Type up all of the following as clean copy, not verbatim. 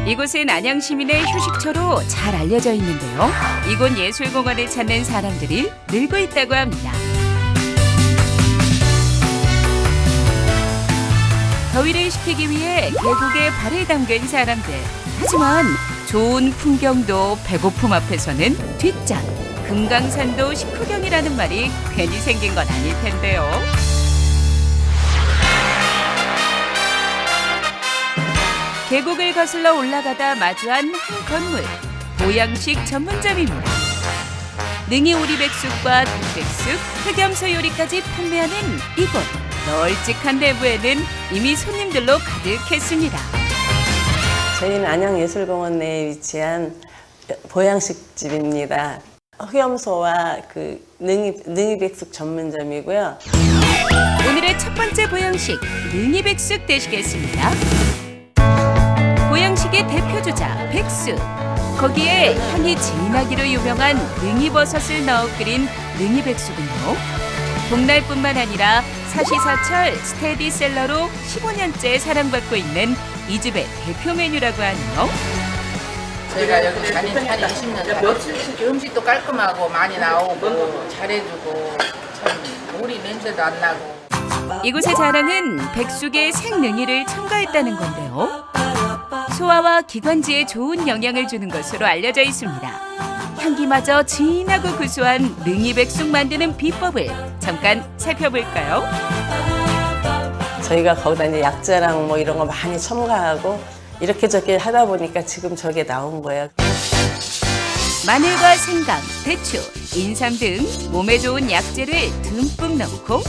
이곳은 안양 시민의 휴식처로 잘 알려져 있는데요. 이곳 예술공원을 찾는 사람들이 늘고 있다고 합니다. 더위를 식히기 위해 계곡에 발을 담근 사람들. 하지만 좋은 풍경도 배고픔 앞에서는 뒷장. 금강산도 식후경이라는 말이 괜히 생긴 건 아닐 텐데요. 계곡을 거슬러 올라가다 마주한 한 건물. 보양식 전문점입니다. 능이 오리백숙과 닭백숙, 흑염소 요리까지 판매하는 이곳. 널찍한 내부에는 이미 손님들로 가득했습니다. 저희는 안양예술공원 내에 위치한 보양식집입니다. 흑염소와 능이백숙 전문점이고요. 오늘의 첫 번째 보양식, 능이백숙 되시겠습니다. 보양식의 대표주자, 백숙. 거기에 향이 진하기로 유명한 능이버섯을 넣어 끓인 능이백숙은요. 복날뿐만 아니라 사시사철 스테디셀러로 15년째 사랑받고 있는 이 집의 대표 메뉴라고 하네요. 저희가 여기 다닌 지 한 20년 음식도 깔끔하고 많이 나오고 잘해주고 참 우리 냄새도 안 나고. 이곳의 자랑은 백숙에 생능이를 첨가했다는 건데요. 소화와 기관지에 좋은 영향을 주는 것으로 알려져 있습니다. 향기마저 진하고 구수한 능이백숙 만드는 비법을 잠깐 살펴볼까요? 저희가 거기다 이제 약재랑 뭐 이런 거 많이 첨가하고 이렇게 저렇게 하다 보니까 지금 저게 나온 거예요. 마늘과 생강, 대추, 인삼 등 몸에 좋은 약재를 듬뿍 넣고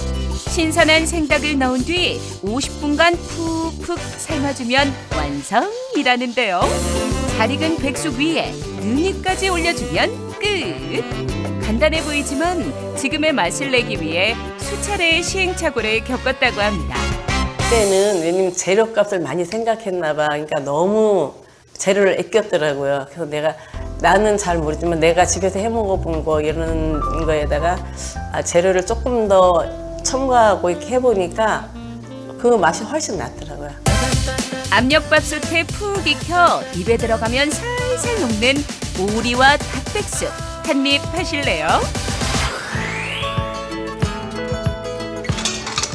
신선한 생닭을 넣은 뒤 50분간 푹푹 삶아주면 완성이라는데요. 잘 익은 백숙 위에 능이까지 올려주면 끝! 간단해 보이지만 지금의 맛을 내기 위해 수차례의 시행착오를 겪었다고 합니다. 그때는 왜냐면 재료값을 많이 생각했나 봐. 그러니까 너무 재료를 아꼈더라고요. 그래서 나는 잘 모르지만 내가 집에서 해 먹어본 거 이런 거에다가 재료를 조금 더 첨가하고 이렇게 해보니까 그 맛이 훨씬 낫더라고요. 압력밥솥에 푹 익혀 입에 들어가면 살살 녹는 오리와 닭백숙 한입 하실래요?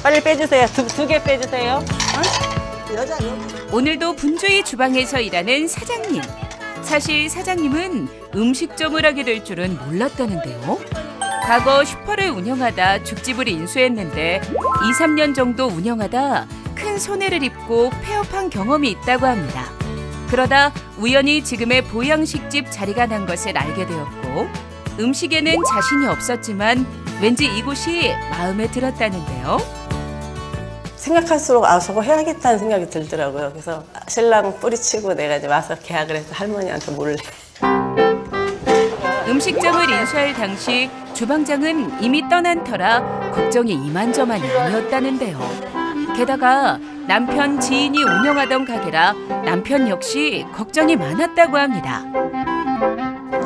빨리 빼주세요. 두 개 빼주세요. 오늘도 분주히 주방에서 일하는 사장님. 사실 사장님은 음식점을 하게 될 줄은 몰랐다는데요. 과거 슈퍼를 운영하다 죽집을 인수했는데 2, 3년 정도 운영하다 큰 손해를 입고 폐업한 경험이 있다고 합니다. 그러다 우연히 지금의 보양식집 자리가 난 것을 알게 되었고 음식에는 자신이 없었지만 왠지 이곳이 마음에 들었다는데요. 생각할수록 저거 해야겠다는 생각이 들더라고요. 그래서 신랑 뿌리치고 내가 이제 와서 계약을 해서 할머니한테 몰래. 음식점을 인수할 당시 주방장은 이미 떠난 터라 걱정이 이만저만이 아니었다는데요. 게다가 남편 지인이 운영하던 가게라 남편 역시 걱정이 많았다고 합니다.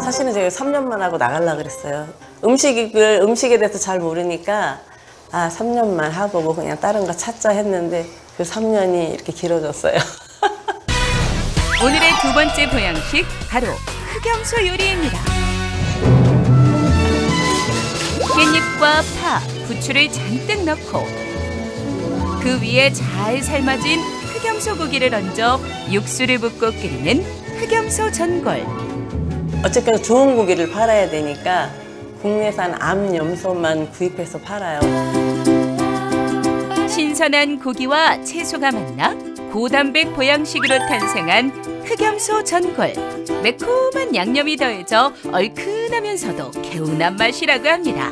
사실은 제가 3년만 하고 나가려고 그랬어요. 음식에 대해서 잘 모르니까 3년만 하고 그냥 다른 거 찾자 했는데 그 3년이 이렇게 길어졌어요. 오늘의 두 번째 보양식 바로 흑염소 요리입니다. 깻잎과 파, 부추를 잔뜩 넣고 그 위에 잘 삶아진 흑염소 고기를 얹어 육수를 붓고 끓이는 흑염소 전골. 어쨌거나 좋은 고기를 팔아야 되니까 국내산 암염소만 구입해서 팔아요. 신선한 고기와 채소가 만나 고단백 보양식으로 탄생한 흑염소 전골. 매콤한 양념이 더해져 얼큰하면서도 개운한 맛이라고 합니다.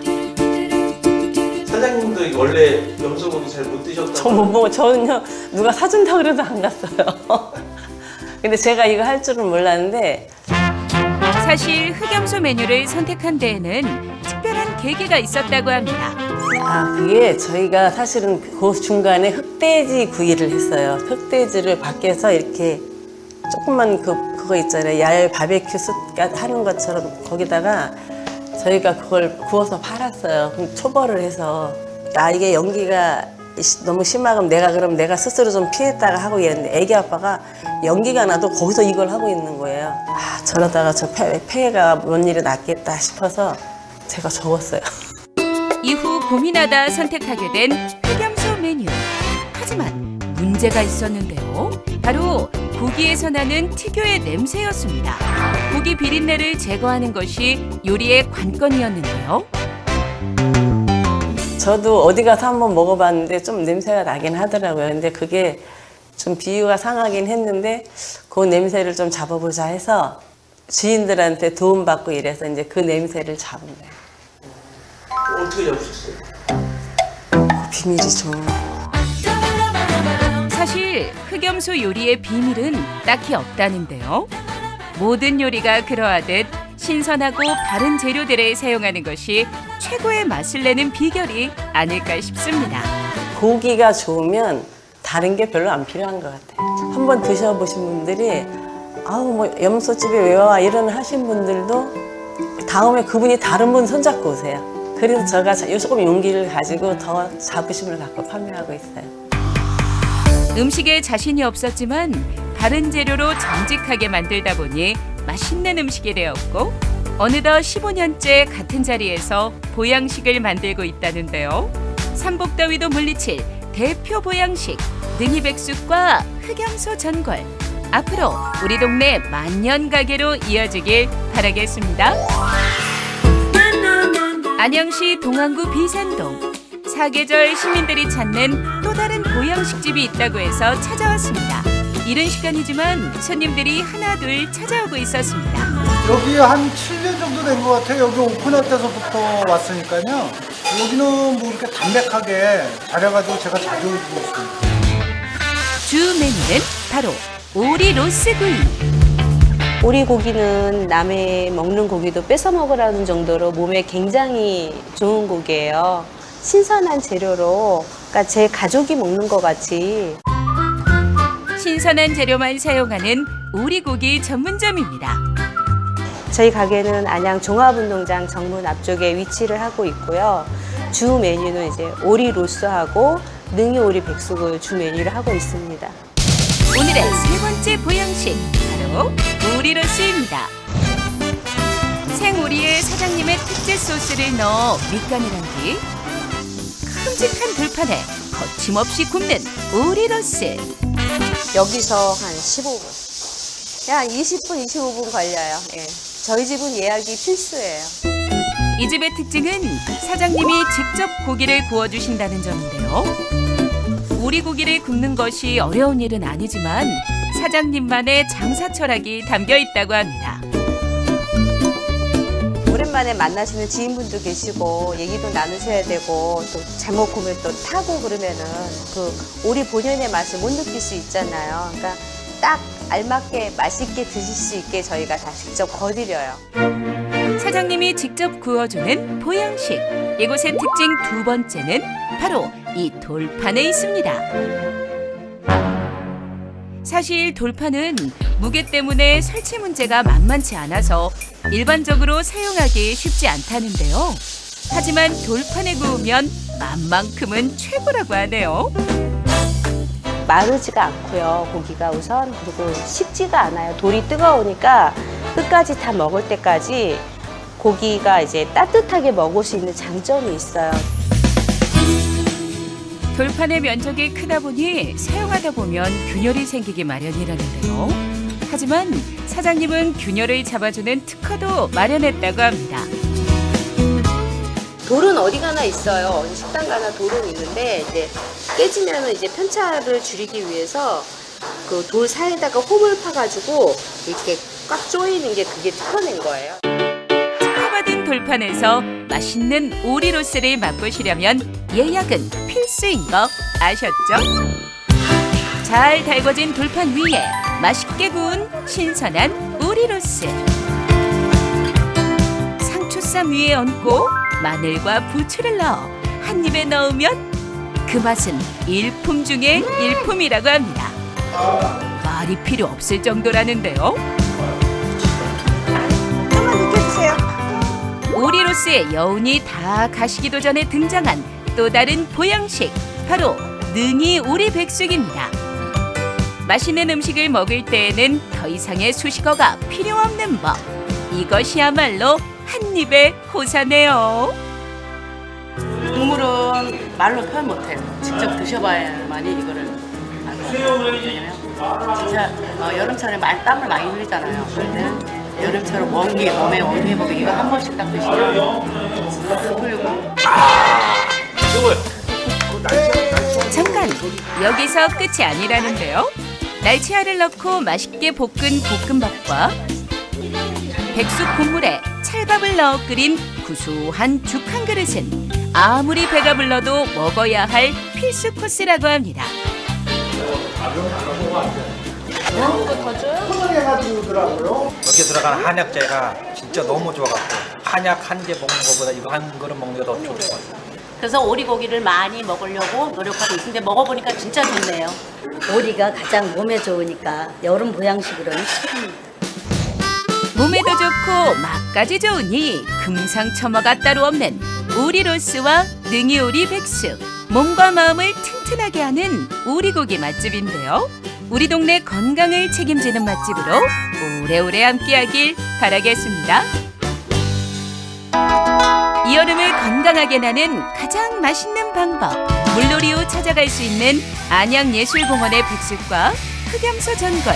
사장님도 원래 염소고기 잘 못 드셨다고? 저 못 먹어. 저는요 누가 사준다고 그래도 안 갔어요. 근데 제가 이거 할 줄은 몰랐는데 사실 흑염소 메뉴를 선택한 데에는 특별한 계기가 있었다고 합니다. 그게 저희가 사실은 그 중간에 흑돼지 구이를 했어요. 흑돼지를 밖에서 이렇게 조금만 그거 있잖아요. 얇 바베큐 숯 하는 것처럼 거기다가 저희가 그걸 구워서 팔았어요. 그럼 초벌을 해서 이게 연기가 너무 심하면 그럼 내가 스스로 좀 피했다가 하고 이랬는데 애기 아빠가 연기가 나도 거기서 이걸 하고 있는 거예요. 아, 저러다가 저 폐가 뭔 일이 났겠다 싶어서 제가 적었어요. 이후 고민하다 선택하게 된 흑염소 메뉴. 하지만 문제가 있었는데요. 바로 고기에서 나는 특유의 냄새였습니다. 고기 비린내를 제거하는 것이 요리의 관건이었는데요. 저도 어디 가서 한번 먹어봤는데 좀 냄새가 나긴 하더라고요. 근데 그게 좀 비유가 상하긴 했는데 그 냄새를 좀 잡아보자 해서 주인들한테 도움받고 이래서 이제 그 냄새를 잡은 거예요. 어떻게 잡으셨어요? 비밀이죠. 사실 흑염소 요리의 비밀은 딱히 없다는데요. 모든 요리가 그러하듯 신선하고 바른 재료들을 사용하는 것이 최고의 맛을 내는 비결이 아닐까 싶습니다. 고기가 좋으면 다른 게 별로 안 필요한 것 같아요. 한번 드셔보신 분들이 아우 뭐 염소집에 왜 와 이런 하신 분들도 다음에 그분이 다른 분 손잡고 오세요. 그래서 제가 조금 용기를 가지고 더 자부심을 갖고 판매하고 있어요. 음식에 자신이 없었지만 다른 재료로 정직하게 만들다 보니 맛있는 음식이 되었고 어느덧 15년째 같은 자리에서 보양식을 만들고 있다는데요. 삼복더위도 물리칠 대표 보양식 능이백숙과 흑염소 전골. 앞으로 우리 동네 만년 가게로 이어지길 바라겠습니다. 안양시 동안구 비산동. 사계절 시민들이 찾는 또 다른 보양식집이 있다고 해서 찾아왔습니다. 이른 시간이지만 손님들이 하나둘 찾아오고 있었습니다. 여기 한 7년 정도 된 것 같아요. 여기 오픈할 때서부터 왔으니까요. 여기는 뭐 이렇게 담백하게 잘해가지고 제가 자주 오고 있습니다. 주 메뉴는 바로 오리 로스구이. 오리고기는 남의 먹는 고기도 뺏어 먹으라는 정도로 몸에 굉장히 좋은 고기예요. 신선한 재료로, 그러니까 제 가족이 먹는 것 같이. 신선한 재료만 사용하는 오리고기 전문점입니다. 저희 가게는 안양 종합운동장 정문 앞쪽에 위치를 하고 있고요. 주 메뉴는 이제 오리 로스하고 능이 오리 백숙을 주 메뉴를 하고 있습니다. 오늘의 세 번째 보양식, 바로 오리 로스입니다. 생오리에 사장님의 특제 소스를 넣어 밑간을 한 뒤 큼직한 불판에 거침없이 굽는 오리 로스. 여기서 한 15분, 한 20분, 25분 걸려요. 예. 저희 집은 예약이 필수예요. 이 집의 특징은 사장님이 직접 고기를 구워주신다는 점인데요. 오리고기를 굽는 것이 어려운 일은 아니지만 사장님만의 장사 철학이 담겨 있다고 합니다. 오랜만에 만나시는 지인분도 계시고 얘기도 나누셔야 되고 또 잘못 구면 또 타고 그러면은 그 오리 본연의 맛을 못 느낄 수 있잖아요. 그러니까 딱 알맞게 맛있게 드실 수 있게 저희가 다 직접 거드려요. 사장님이 직접 구워주는 보양식. 이곳의 특징 두 번째는 바로 이 돌판에 있습니다. 사실 돌판은 무게 때문에 설치 문제가 만만치 않아서 일반적으로 사용하기 쉽지 않다는데요. 하지만 돌판에 구우면 맛만큼은 최고라고 하네요. 마르지가 않고요. 고기가 우선. 그리고 식지가 않아요. 돌이 뜨거우니까 끝까지 다 먹을 때까지 고기가 이제 따뜻하게 먹을 수 있는 장점이 있어요. 돌판의 면적이 크다 보니 사용하다 보면 균열이 생기기 마련이라는데요. 하지만 사장님은 균열을 잡아주는 특허도 마련했다고 합니다. 돌은 어디 가나 있어요. 식당 가나 돌은 있는데 이제 깨지면 이제 편차를 줄이기 위해서 그 돌 사이에다가 홈을 파가지고 이렇게 꽉 조이는 게 그게 특허낸 거예요. 특허받은 돌판에서 맛있는 오리 로스를 맛보시려면 예약은 필수인 거 아셨죠? 잘 달궈진 돌판 위에 맛있게 구운 신선한 오리 로스. 상추쌈 위에 얹고 마늘과 부추를 넣어 한 입에 넣으면 그 맛은 일품 중에 일품이라고 합니다. 말이 필요 없을 정도라는데요. 한번 느껴주세요. 오리로스의 여운이 다 가시기도 전에 등장한 또 다른 보양식, 바로 능이 오리 백숙입니다. 맛있는 음식을 먹을 때에는 더 이상의 수식어가 필요 없는 법. 이것이야말로 한 입에 호사네요. 국물은 말로 표현 못해요. 직접 드셔봐야만이 이거를 알거든요. 진짜 여름철에 땀을 많이 흘리잖아요. 그럴 때는 여름처럼 몸에 원기 회복에 이거 한 번씩 딱 드시면 진짜 풀리고. 잠깐, 여기서 끝이 아니라는데요. 날치알을 넣고 맛있게 볶은 볶음밥과 백숙 국물에 찰밥을 넣어 끓인 구수한 죽 한 그릇은 아무리 배가 불러도 먹어야 할 필수 코스라고 합니다. 여기 들어간 한약재가 진짜 너무 좋아갖고 한약 한 개 먹는 것보다 이거 한 그릇 먹는 게 더 좋을 것 같아요. 그래서 오리고기를 많이 먹으려고 노력하고 있는데 먹어보니까 진짜 좋네요. 오리가 가장 몸에 좋으니까 여름 보양식으로는 최고입니다. 몸에도 좋고 맛까지 좋으니 금상첨화가 따로 없는 오리로스와 능이오리 백숙. 몸과 마음을 튼튼하게 하는 오리고기 맛집인데요. 우리 동네 건강을 책임지는 맛집으로 오래오래 함께하길 바라겠습니다. 이 여름을 건강하게 나는 가장 맛있는 방법. 물놀이 후 찾아갈 수 있는 안양예술공원의 백숙과 흑염소 전골.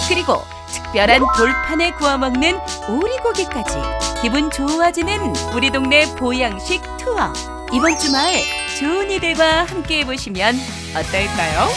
그리고 특별한 돌판에 구워 먹는 오리고기까지 기분 좋아지는 우리 동네 보양식 투어. 이번 주말 좋은 이들과 함께 해보시면 어떨까요?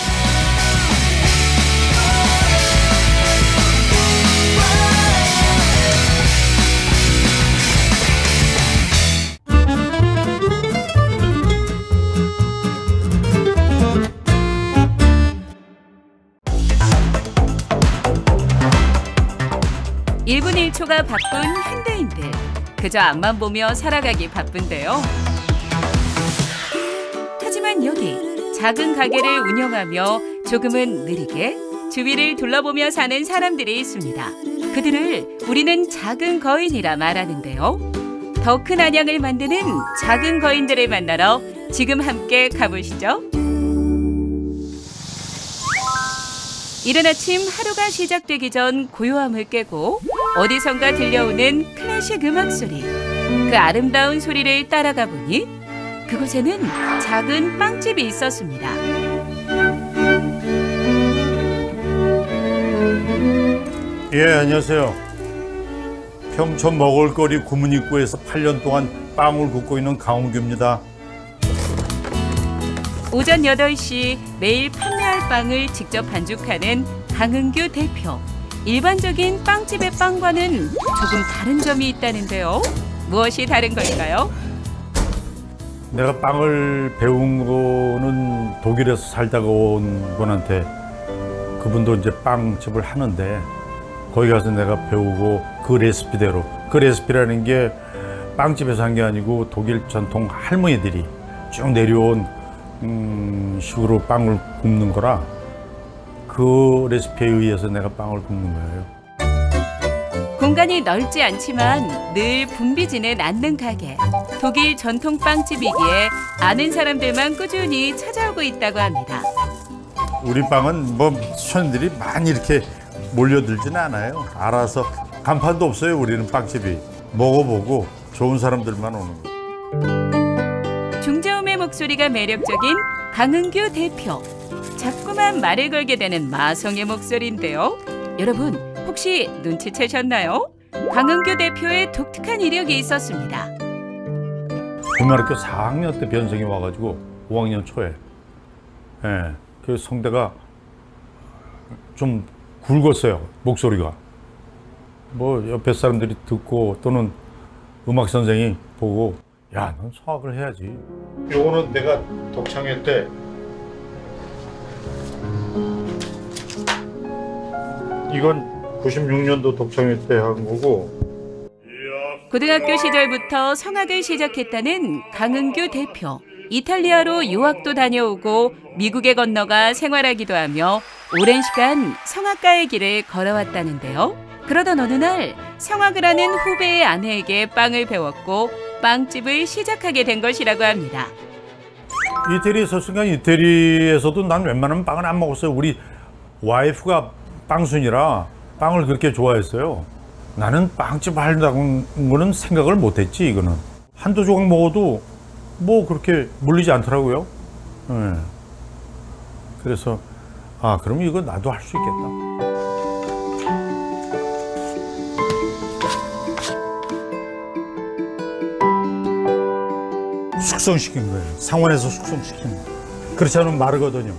일분 1초가 바쁜 현대인들. 그저 앞만 보며 살아가기 바쁜데요. 하지만 여기 작은 가게를 운영하며 조금은 느리게 주위를 둘러보며 사는 사람들이 있습니다. 그들을 우리는 작은 거인이라 말하는데요. 더 큰 안양을 만드는 작은 거인들을 만나러 지금 함께 가보시죠. 이른 아침 하루가 시작되기 전 고요함을 깨고 어디선가 들려오는 클래식 음악 소리. 그 아름다운 소리를 따라가 보니 그곳에는 작은 빵집이 있었습니다. 예, 안녕하세요. 평촌 먹을거리 구문입구에서 8년 동안 빵을 굽고 있는 강홍규입니다. 오전 8시 매일 판매할 빵을 직접 반죽하는 강은규 대표. 일반적인 빵집의 빵과는 조금 다른 점이 있다는데요. 무엇이 다른 걸까요? 내가 빵을 배운 거는 독일에서 살다가 온 분한테, 그분도 이제 빵집을 하는데 거기 가서 내가 배우고 그 레시피대로, 그 레시피라는 게 빵집에서 한 게 아니고 독일 전통 할머니들이 쭉 내려온 식으로 빵을 굽는 거라, 그 레시피에 의해서 내가 빵을 굽는 거예요. 공간이 넓지 않지만 늘 붐비지는 않는 가게. 독일 전통 빵집이기에 아는 사람들만 꾸준히 찾아오고 있다고 합니다. 우리 빵은 뭐 손님들이 많이 이렇게 몰려들지는 않아요. 알아서 간판도 없어요. 우리는 빵집이 먹어보고 좋은 사람들만 오는 거예요. 중저음의 목소리가 매력적인 강은규 대표. 자꾸만 말을 걸게 되는 마성의 목소리인데요. 여러분 혹시 눈치채셨나요? 강은규 대표의 독특한 이력이 있었습니다. 고등학교 4학년 때 변성이 와가지고 5학년 초에, 예, 그 성대가 좀 굵었어요. 목소리가. 뭐 옆에 사람들이 듣고 또는 음악 선생이 보고, 야, 넌 성악을 해야지. 요거는 내가 독창회 때 이건 96년도 독창회 때 한 거고. 고등학교 시절부터 성악을 시작했다는 강은규 대표. 이탈리아로 유학도 다녀오고 미국에 건너가 생활하기도 하며 오랜 시간 성악가의 길을 걸어왔다는데요. 그러던 어느 날 성악을 하는 후배의 아내에게 빵을 배웠고 빵집을 시작하게 된 것이라고 합니다. 이태리에 있었으니까 이태리에서도 난 웬만하면 빵을 안 먹었어요. 우리 와이프가 빵순이라 빵을 그렇게 좋아했어요. 나는 빵집 하려는 거는 생각을 못했지. 이거는 한두 조각 먹어도 뭐 그렇게 물리지 않더라고요. 네. 그래서 아, 그럼 이거 나도 할 수 있겠다. 숙성시킨 거예요. 상온에서 숙성시킨 거예요. 그렇지 않으면 마르거든요.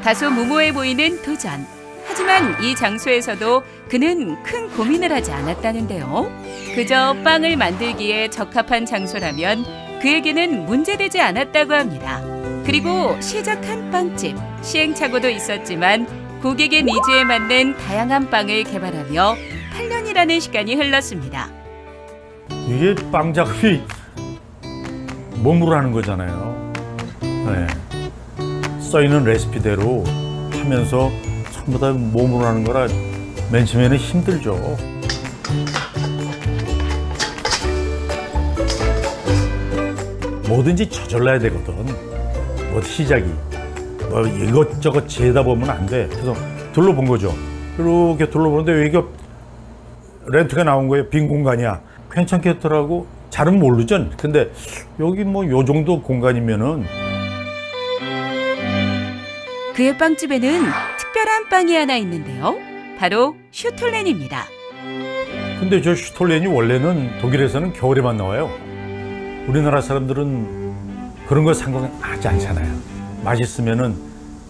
다소 무모해 보이는 도전. 하지만 이 장소에서도 그는 큰 고민을 하지 않았다는데요. 그저 빵을 만들기에 적합한 장소라면 그에게는 문제되지 않았다고 합니다. 그리고 시작한 빵집, 시행착오도 있었지만 고객의 니즈에 맞는 다양한 빵을 개발하며 8년이라는 시간이 흘렀습니다. 이게 빵 작업이 몸으로 하는 거잖아요. 네. 써있는 레시피대로 하면서 전부 다 몸으로 하는 거라 맨 처음에는 힘들죠. 뭐든지 저절라야 되거든. 뭐 시작이. 뭐 이것저것 재다 보면 안 돼. 그래서 둘러본 거죠. 이렇게 둘러보는데 왜 이게 렌트가 나온 거예요? 빈 공간이야. 괜찮겠더라고. 잘은 모르죠. 근데 여기 뭐 요 정도 공간이면은. 그의 빵집에는 특별한 빵이 하나 있는데요. 바로 슈톨렌입니다. 근데 저 슈톨렌이 원래는 독일에서는 겨울에만 나와요. 우리나라 사람들은 그런 거 상관하지 않잖아요. 맛있으면은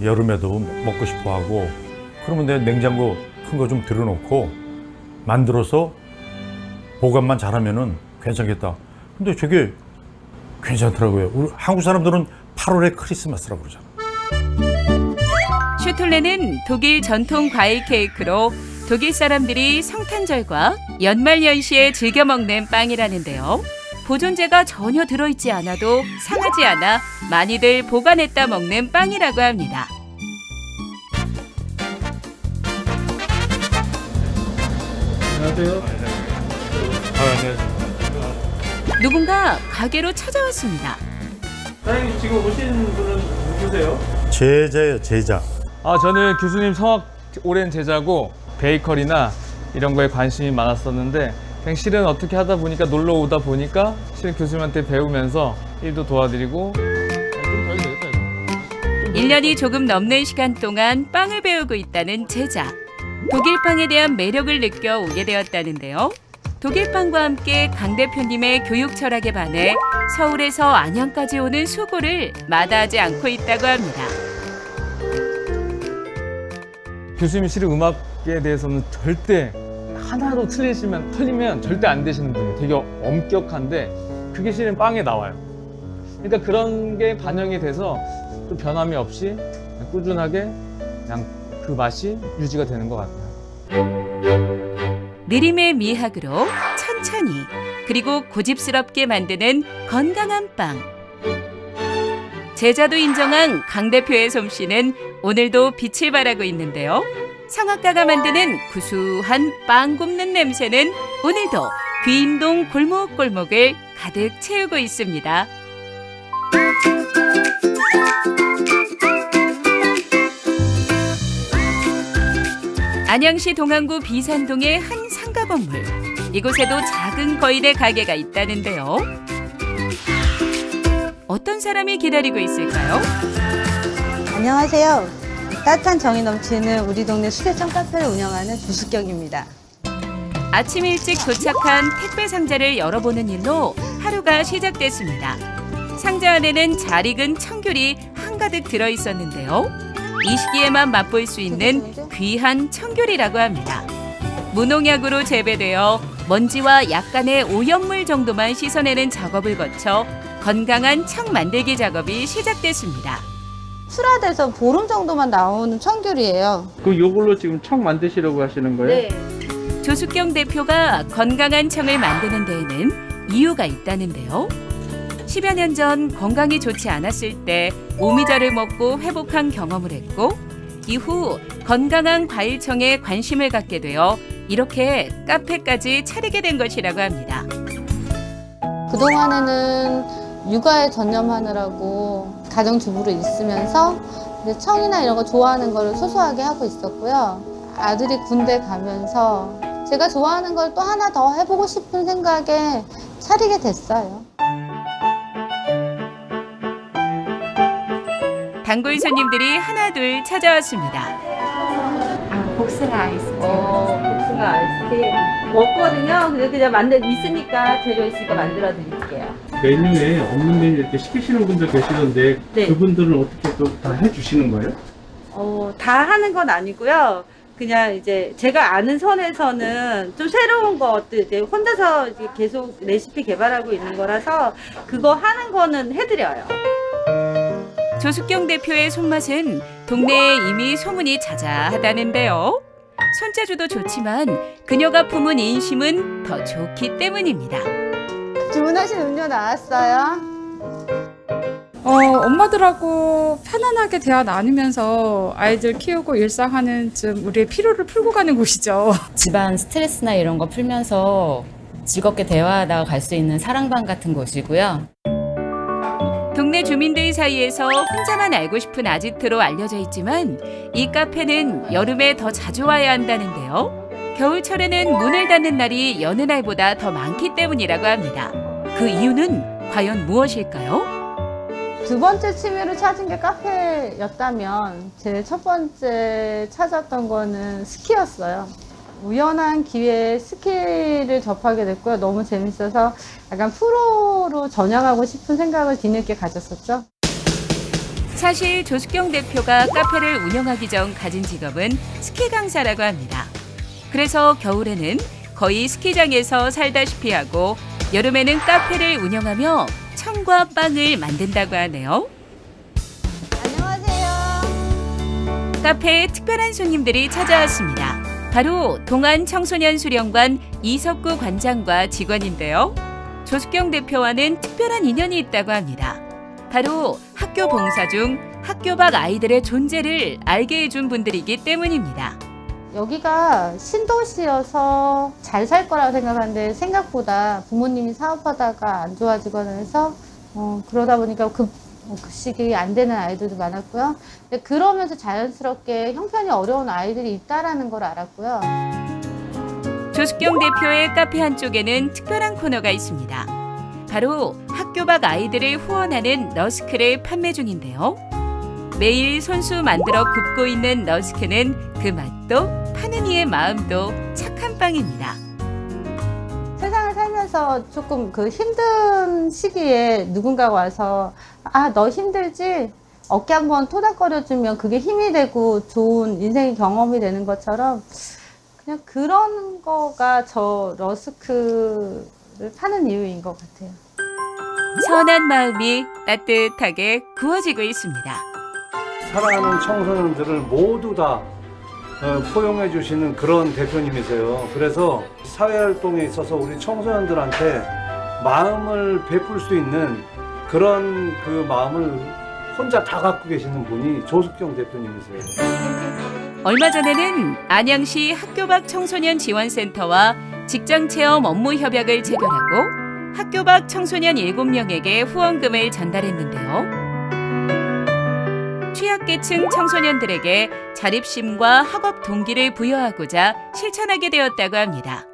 여름에도 먹고 싶어 하고, 그러면 내가 냉장고 큰 거 좀 들여놓고 만들어서 보관만 잘하면은 괜찮겠다. 근데 저게 괜찮더라고요. 우리 한국 사람들은 8월에 크리스마스라고 그러잖아. 슈톨렌은 독일 전통 과일 케이크로 독일 사람들이 성탄절과 연말연시에 즐겨 먹는 빵이라는데요. 보존제가 전혀 들어있지 않아도 상하지 않아 많이들 보관했다 먹는 빵이라고 합니다. 안녕하세요. 안녕하세요. 누군가 가게로 찾아왔습니다. 사장님 지금 오신 분은 누구세요? 제자예요, 제자. 저는 교수님 성악 오랜 제자고 베이커리나 이런 거에 관심이 많았었는데 그냥 실은 어떻게 하다 보니까 놀러 오다 보니까 실은 교수님한테 배우면서 일도 도와드리고 1년이 조금 넘는 시간 동안 빵을 배우고 있다는 제자. 독일 빵에 대한 매력을 느껴 오게 되었다는데요. 독일 빵과 함께 강 대표님의 교육 철학에 반해 서울에서 안양까지 오는 수고를 마다하지 않고 있다고 합니다. 교수님이 실은 음악에 대해서는 절대 하나도 틀리면 절대 안 되시는 분이에요. 되게 엄격한데 그게 실은 빵에 나와요. 그러니까 그런 게 반영이 돼서 좀 변함이 없이 꾸준하게 그냥 그 맛이 유지가 되는 것 같아요. 느림의 미학으로 천천히 그리고 고집스럽게 만드는 건강한 빵. 제자도 인정한 강 대표의 솜씨는 오늘도 빛을 발하고 있는데요. 성악가가 만드는 구수한 빵 굽는 냄새는 오늘도 귀인동 골목골목을 가득 채우고 있습니다. 안양시 동안구 비산동의 한 상가 건물. 이곳에도 작은 거인의 가게가 있다는데요. 어떤 사람이 기다리고 있을까요? 안녕하세요. 따뜻한 정이 넘치는 우리 동네 수제청 카페를 운영하는 부숙경입니다. 아침 일찍 도착한 택배 상자를 열어보는 일로 하루가 시작됐습니다. 상자 안에는 잘 익은 청귤이 한가득 들어있었는데요. 이 시기에만 맛볼 수 있는 귀한 청귤이라고 합니다. 무농약으로 재배되어 먼지와 약간의 오염물 정도만 씻어내는 작업을 거쳐 건강한 청 만들기 작업이 시작됐습니다. 출하돼서 보름 정도만 나오는 청귤이에요. 그럼 이걸로 지금 청 만드시려고 하시는 거예요? 네. 조숙경 대표가 건강한 청을 만드는 데에는 이유가 있다는데요. 10여 년 전 건강이 좋지 않았을 때 오미자를 먹고 회복한 경험을 했고 이후 건강한 과일청에 관심을 갖게 되어 이렇게 카페까지 차리게 된 것이라고 합니다. 그동안에는 육아에 전념하느라고 가정주부로 있으면서 이제 청이나 이런 거 좋아하는 거를 소소하게 하고 있었고요. 아들이 군대 가면서 제가 좋아하는 걸 또 하나 더 해보고 싶은 생각에 차리게 됐어요. 단골 손님들이 하나둘 찾아왔습니다. 복숭아 아이스크림. 복숭아 아이스크림. 먹거든요. 근데 그냥 있으니까 재료 있으니까 만들어 드릴게요. 메뉴에 없는 메뉴 이렇게 시키시는 분들 계시던데 네. 그분들은 어떻게 또 다 해주시는 거예요? 다 하는 건 아니고요. 그냥 이제 제가 아는 선에서는 좀 새로운 것들 이제 혼자서 이제 계속 레시피 개발하고 있는 거라서 그거 하는 거는 해드려요. 조숙경 대표의 손맛은 동네에 이미 소문이 자자하다는데요. 손재주도 좋지만 그녀가 품은 인심은 더 좋기 때문입니다. 주문하신 음료 나왔어요. 엄마들하고 편안하게 대화 나누면서 아이들 키우고 일상하는 좀 우리의 피로를 풀고 가는 곳이죠. 집안 스트레스나 이런 거 풀면서 즐겁게 대화하다가 갈 수 있는 사랑방 같은 곳이고요. 동네 주민들 사이에서 혼자만 알고 싶은 아지트로 알려져 있지만 이 카페는 여름에 더 자주 와야 한다는데요. 겨울철에는 문을 닫는 날이 여느 날보다 더 많기 때문이라고 합니다. 그 이유는 과연 무엇일까요? 두 번째 취미로 찾은 게 카페였다면 제 첫 번째 찾았던 거는 스키였어요. 우연한 기회에 스키를 접하게 됐고요. 너무 재밌어서 약간 프로로 전향하고 싶은 생각을 뒤늦게 가졌었죠. 사실 조숙경 대표가 카페를 운영하기 전 가진 직업은 스키 강사라고 합니다. 그래서 겨울에는 거의 스키장에서 살다시피 하고 여름에는 카페를 운영하며 청과 빵을 만든다고 하네요. 안녕하세요. 카페에 특별한 손님들이 찾아왔습니다. 바로 동안청소년수련관 이석구 관장과 직원인데요. 조숙경 대표와는 특별한 인연이 있다고 합니다. 바로 학교 봉사 중 학교 밖 아이들의 존재를 알게 해준 분들이기 때문입니다. 여기가 신도시여서 잘 살 거라고 생각하는데 생각보다 부모님이 사업하다가 안 좋아지거나 해서 그러다 보니까 급식이 안 되는 아이들도 많았고요. 근데 그러면서 자연스럽게 형편이 어려운 아이들이 있다라는 걸 알았고요. 조숙경 대표의 카페 한쪽에는 특별한 코너가 있습니다. 바로 학교 밖 아이들을 후원하는 너스크를 판매 중인데요. 매일 손수 만들어 굽고 있는 너스크는 그 맛도 파는 이의 마음도 착한 빵입니다. 세상을 살면서 조금 그 힘든 시기에 누군가가 와서 너 힘들지? 어깨 한번 토닥거려주면 그게 힘이 되고 좋은 인생의 경험이 되는 것처럼 그냥 그런 거가 저 러스크를 파는 이유인 것 같아요. 선한 마음이 따뜻하게 구워지고 있습니다. 사랑하는 청소년들을 모두 다 포용해 주시는 그런 대표님이세요. 그래서 사회활동에 있어서 우리 청소년들한테 마음을 베풀 수 있는 그런 그 마음을 혼자 다 갖고 계시는 분이 조숙경 대표님이세요. 얼마 전에는 안양시 학교 밖 청소년 지원센터와 직장체험 업무 협약을 체결하고 학교 밖 청소년 7명에게 후원금을 전달했는데요. 취약계층 청소년들에게 자립심과 학업 동기를 부여하고자 실천하게 되었다고 합니다.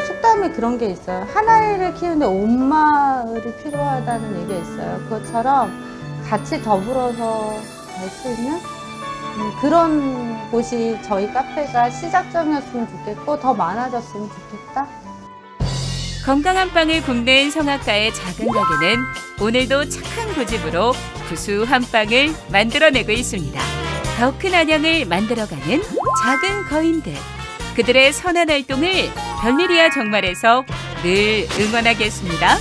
속담에 그런 게 있어요. 한 아이를 키우는데 온 마을이 필요하다는 얘기가 있어요. 그것처럼 같이 더불어서 갈 수 있는 그런 곳이 저희 카페가 시작점이었으면 좋겠고 더 많아졌으면 좋겠다. 건강한 빵을 굽는 성악가의 작은 가게는 오늘도 착한 고집으로 구수한 빵을 만들어내고 있습니다. 더 큰 안양을 만들어가는 작은 거인들. 그들의 선한 활동을 별일이야 정말에서 늘 응원하겠습니다.